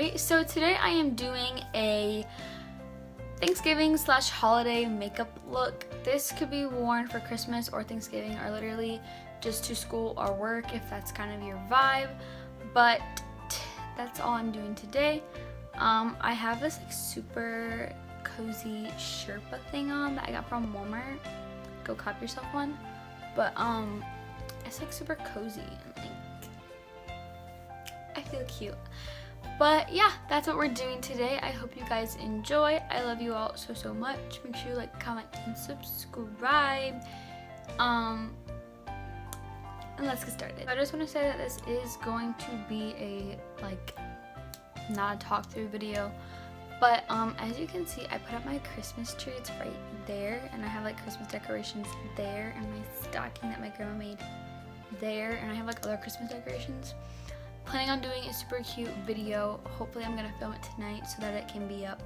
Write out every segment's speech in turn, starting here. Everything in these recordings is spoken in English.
Tori. So today I am doing a Thanksgiving / holiday makeup look. This could be worn for Christmas or Thanksgiving or literally just to school or work if that's kind of your vibe. But that's all I'm doing today. I have this like super cozy Sherpa thing on that I got from Walmart. Go cop yourself one. But it's like super cozy and like I feel cute. But yeah, that's what we're doing today. I hope you guys enjoy. I love you all so much. Make sure you like, comment, and subscribe. And let's get started. I just want to say that this is going to be a not a talk through video, but as you can see, I put up my Christmas tree. It's right there, and I have like Christmas decorations there, and my stocking that my grandma made there, and I have like other Christmas decorations. Planning on doing a super cute video. Hopefully I'm gonna film it tonight so that it can be up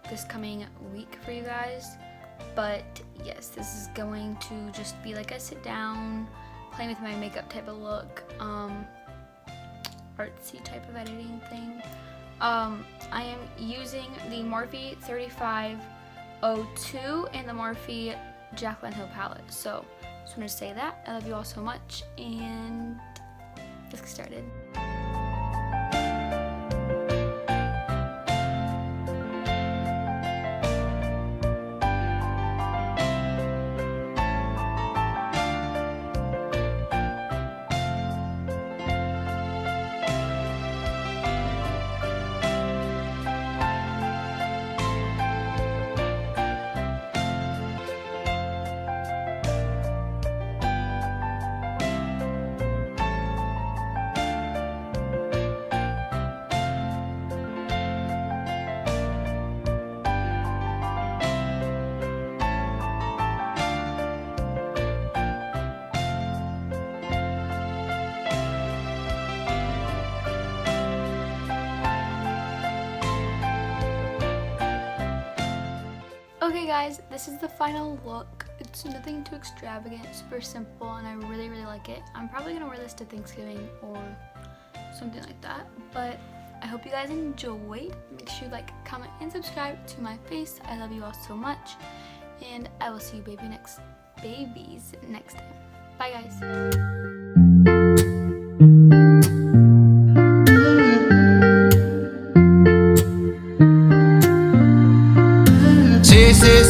this coming week for you guys. But yes, this is going to just be like a sit down, playing with my makeup type of look, artsy type of editing thing. I am using the Morphe 3502 and the Morphe Jaclyn Hill palette. So just wanted to say that. I love you all so much, and let's get started. Okay guys, this is the final look. It's nothing too extravagant, super simple, and I really like it. I'm probably gonna wear this to Thanksgiving or something like that, but I hope you guys enjoyed. Make sure you like, comment, and subscribe to my face. I love you all so much, and I will see you babies next time. Bye guys. This is